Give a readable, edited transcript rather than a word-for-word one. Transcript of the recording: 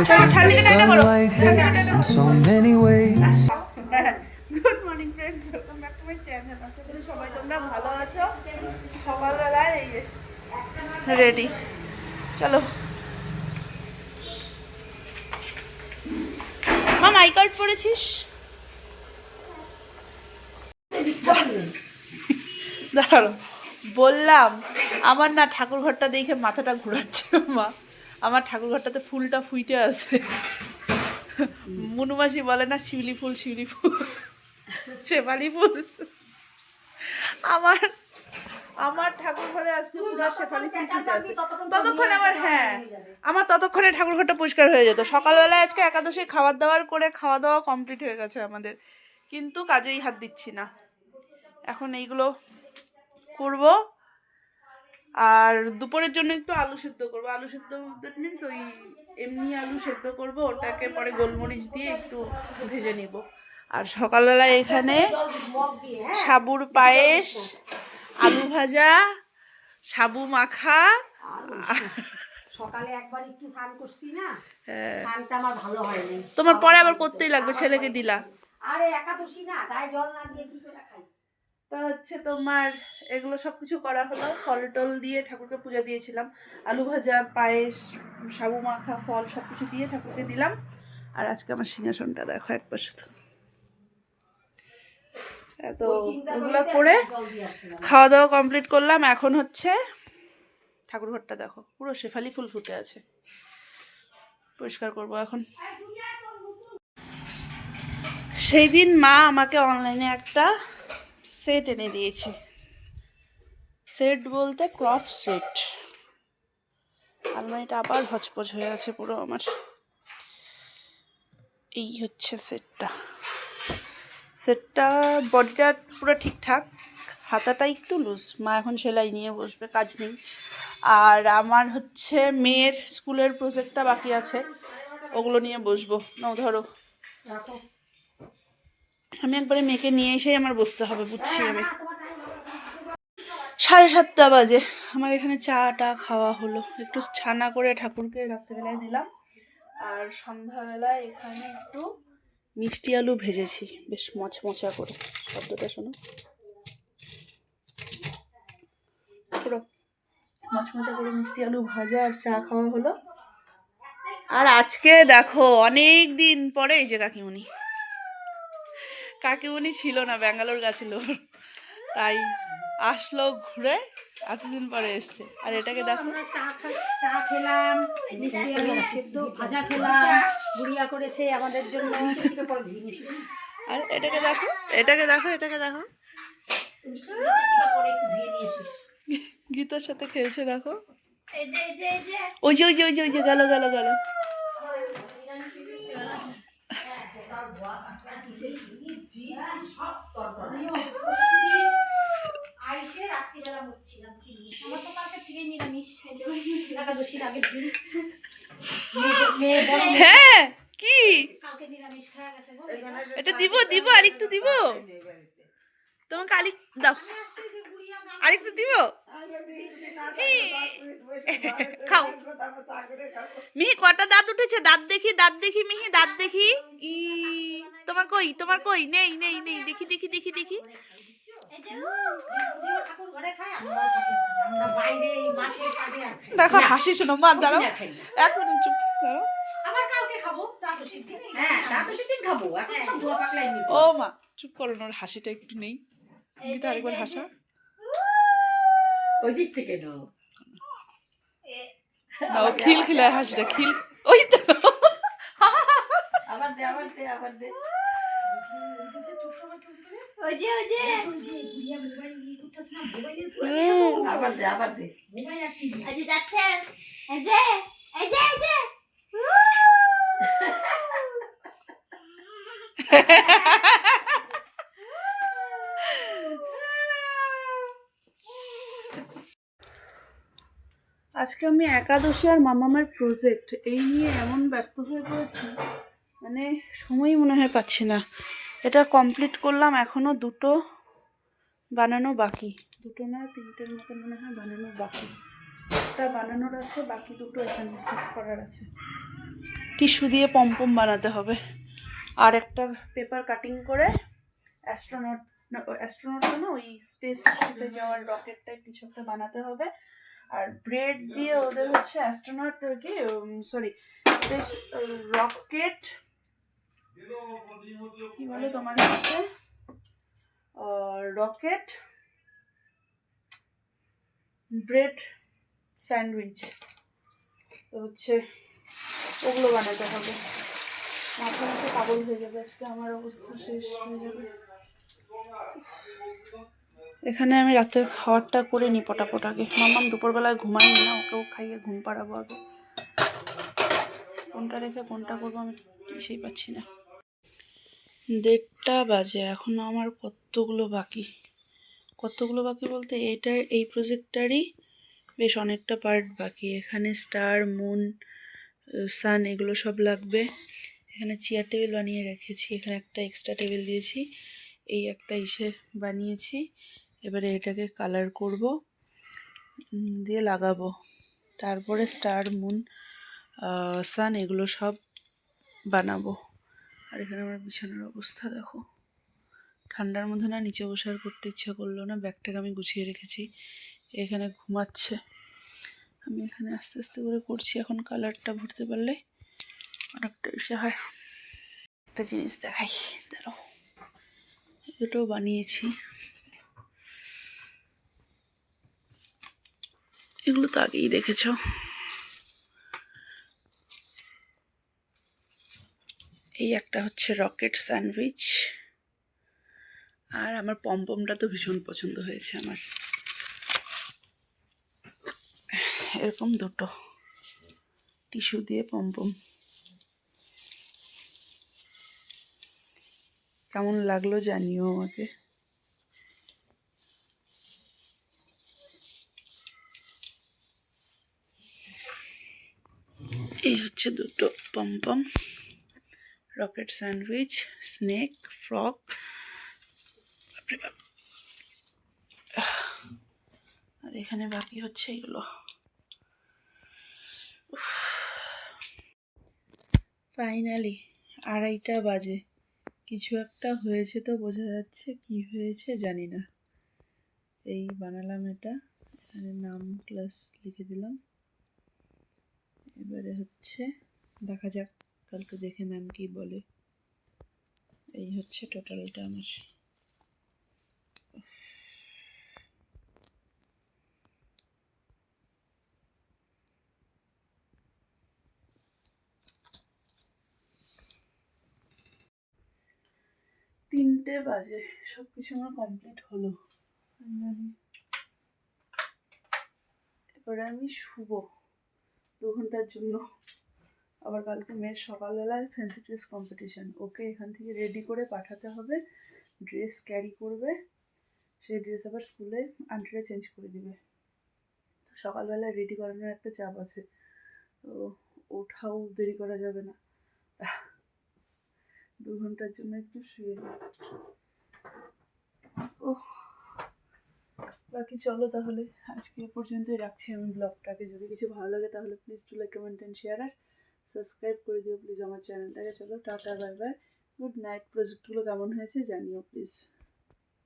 sunlight hits in so many ways. Good morning friends, welcome back to my channel. আশা করি সবাই তোমরা ভালো আছো। সকালবেলায় এই রেডি, চলো মাম। আই কার্ড পড়েছিস? দাঁড়াও, বললাম আমার না ঠাকুর ঘরটা দেখে মাথাটা ঘোরাচ্ছে মা। আমার ঠাকুর ঘরটাতে ফুলটা ফুইটে আছে। মুনুমাসি বলে না শিউলি ফুল, শিউলি ফুল, শেফালি ফুল। আমার আমার ঠাকুর ঘরে আজকে পূজা শেফালি ফুল ফুটে আছে। ততক্ষণে আমার ততক্ষণে ঠাকুর ঘরটা পরিষ্কার হয়ে যেত। সকালবেলায় আজকে একাদশী খাবার দাবার করে খাওয়া দাওয়া কমপ্লিট হয়ে গেছে আমাদের, কিন্তু কাজেই হাত দিচ্ছি না। এখন এইগুলো করব, আর দুপুরের জন্য একটু আলু সেদ্ধ করবো। আলু সেদ্ধ দ্যাট মিনস ওই এমনি আলু সেদ্ধ করব, ওটাকে পরে গোলমরিচ দিয়ে একটু ভেজে নিব। আর সকালবেলায় এখানে সাবুর পায়েস, আলু ভাজা, সাবু মাখা। সকালে একবার একটু স্নান করছি না, স্নানটা আমার ভালো হয়নি। তোমার পরে আবার করতেই লাগবে, ছেলেকে দিলা। আরে একাদশী না, গায়ে জল না দিয়ে কি করে খাই? তা হচ্ছে তোমার এগুলো সব কিছু করা হলো, ফল টল দিয়ে ঠাকুরকে পূজা দিয়েছিলাম। আলু ভাজা, পায়েস, সাবু মাখা, ফল সব কিছু দিয়ে ঠাকুরকে দিলাম। আর আজকে আমার সিংহাসনটা দেখো একবার শুধু। তো ওগুলো করে খাওয়া দাওয়া কমপ্লিট করলাম। এখন হচ্ছে ঠাকুর ঘরটা দেখো, পুরো শেফালি ফুল ফুটে আছে। পরিষ্কার করব এখন। সেই দিন মা আমাকে অনলাইনে একটা সেট এনে দিয়েছে। সেট বলতে ক্রপ সেট। আলমারিটা আবার হচপচ হয়ে আছে পুরো আমার। এই হচ্ছে সেটটা। সেটটা বডিটা পুরো ঠিকঠাক, হাতাটা একটু লুজ। মা এখন সেলাই নিয়ে বসবে, কাজ নেই। আর আমার হচ্ছে মেয়ের স্কুলের প্রজেক্টটা বাকি আছে, ওগুলো নিয়ে বসবো। নাও ধরো, আমি একবারে মেয়েকে নিয়ে এসেই আমার বসতে হবে, বুঝছি আমি। 7:30 বাজে। আমার এখানে চাটা খাওয়া হলো, একটু ছানা করে ঠাকুরকে রাত্রেবেলায় দিলাম। আর সন্ধ্যাবেলায় এখানে একটু মিষ্টি আলু ভেজেছি, বেশ মচমচা করে। শব্দটা শোনো, পুরো মচমচা করে মিষ্টি আলু ভাজা আর চা খাওয়া হলো। আর আজকে দেখো অনেক দিন পরে এই যে কাকিমণি ছিল না, ব্যাঙ্গালোর গেছিল, তাই আসলো ঘুরে, এতদিন পরে এসছে। আর এটাকে দেখো, চা খেলাম, মিষ্টি আলু সেদ্ধ ভাজা খেলাম, গুড়িয়া করেছে আমাদের জন্য। আর এটাকে দেখো, এটাকে দেখো, এটাকে দেখো, গীতার সাথে খেলছে দেখো। ওই যে ওই যে ওই যে ওই যে গেল গেল গেল। হ্যাঁ কি এটা দিব দিব, আর একটু দিব তোমাকে, আরেক দাও, আরেকটু দিব। খাও মিহি, কটা দাঁত উঠেছে? দাঁত দেখি, দাঁত দেখি মিহি, দাঁত দেখি। ই তোমার কই, তোমার কই? নেই নেই নেই, দেখি দেখি দেখি দেখি। দেখো হাসি, শোনো মা, দাঁড়াও 1 মিনিট চুপ দাঁড়াও। ও মা চুপ করো না, ওর হাসিটা একটু নেই। আরেকবার হাসা, ওই দিক থেকে নাও। ও খিলখিলায় হাসিটা, খিল। ওই তো আবার দে, আবার দে, আবার দে। ওই যে আবার দে, আবার দে। এই যে যাচ্ছে, এই যে এই যে এই যে আজকে আমি একাদশী আর মামামের প্রজেক্ট এই নিয়ে এমন ব্যস্ত হয়ে পড়েছি, মানে সময়ই মনে হয় পাচ্ছি না। এটা কমপ্লিট করলাম, এখনও 2টো বানানো বাকি, 2টো না 3টের মতো মনে হয় বানানো বাকি। একটা বানানোর আছে, বাকি 2টো এখানে ঠিক করার আছে। টিস্যু দিয়ে পম্পম বানাতে হবে, আর একটা পেপার কাটিং করে অ্যাস্ট্রোনট অ্যাস্ট্রোনট না, ওই স্পেস শিপে যাওয়ার রকেট টাইপ কিছু একটা বানাতে হবে। আর ব্রেড দিয়ে ওদের হচ্ছে অ্যাস্ট্রোনট কি সরি স্পেস রকেট কি বলে তোমার হচ্ছে রকেট ব্রেড স্যান্ডউইচ, তো হচ্ছে ওগুলো বানাতে হবে। মাথা মাথা পাগল হয়ে যাবে আজকে, আমার অবস্থা শেষ হয়ে যাবে। এখানে আমি রাতের খাবারটা করে নিই পটাপট আগে। মাম্মাম দুপুরবেলায় ঘুমাইনি না, ওকেও খাইয়ে ঘুম পাড়াবো আগে। কোনটা রেখে কোনটা করবো আমি সেই পাচ্ছি না। 1:30 বাজে, এখন আমার কতগুলো বাকি বলতে এই প্রজেক্টটারই বেশ অনেকটা পার্ট বাকি। এখানে স্টার, মুন, সান এগুলো সব লাগবে। এখানে চেয়ার টেবিল বানিয়ে রেখেছি, এখানে একটা এক্সট্রা টেবিল দিয়েছি, এই একটা ইসে বানিয়েছি। এবারে এটাকে কালার করব, দিয়ে লাগাবো। তারপরে স্টার, মুন, সান এগুলো সব বানাবো। আর এখানে আমার বিছানার অবস্থা দেখো, ঠান্ডার মধ্যে না নিচে বসে আর করতে ইচ্ছা করলো না। ব্যাগটাকে আমি গুছিয়ে রেখেছি, এখানে ঘুমাচ্ছে। আমি এখানে আস্তে আস্তে করে করছি, এখন কালারটা ভরতে পারলে অনেকটা ইসে হয়। একটা জিনিস দেখাই, দাঁড়াও, দুটোও বানিয়েছি। এগুলো তো আগেই দেখেছ। এই একটা হচ্ছে রকেট স্যান্ডউইচ, আর আমার পমপমটা তো ভীষণ পছন্দ হয়েছে আমার। এরকম দুটো টিস্যু দিয়ে পমপম, কেমন লাগলো জানিও আমাকে। এই হচ্ছে দুটো pompom, rocket sandwich, snake, frock. আর এখানে বাকি হচ্ছে এগুলো। ফাইনালি 2:30 বাজে, কিছু একটা হয়েছে তো বোঝা যাচ্ছে, কি হয়েছে জানি না। এই বানালাম এটা, এখানে নাম ক্লাস লিখে দিলাম। এবারে হচ্ছে দেখা যাক কালকে দেখে ম্যাম কি বলে। এই হচ্ছে টোটালটা আমার। তিনটে বাজে, সব কিছু আমার কমপ্লিট হলো। এবারে আমি শুবো 2 ঘন্টার জন্য। আবার কালকে মেয়ের সকালবেলায় ফ্যান্সি ড্রেস কম্পিটিশান, ওকে এখান থেকে রেডি করে পাঠাতে হবে, ড্রেস ক্যারি করবে, সেই ড্রেস আবার স্কুলে আন্টিরা চেঞ্জ করে দিবে। সকালবেলায় রেডি করানোর একটা চাপ আছে, তো ওঠাও দেরি করা যাবে না। 2 ঘন্টার জন্য একটু শুয়ে নিই। ও বাকি চলো তাহলে আজকে এ পর্যন্তই রাখছি আমি ব্লগটাকে। যদি কিছু ভালো লাগে তাহলে please to like, comment and share, আর সাবস্ক্রাইব করে দিও প্লিজ আমার চ্যানেলটাকে। চলো ta ta, bye bye, good night. প্রজেক্টগুলো কেমন হয়েছে জানিও প্লিজ।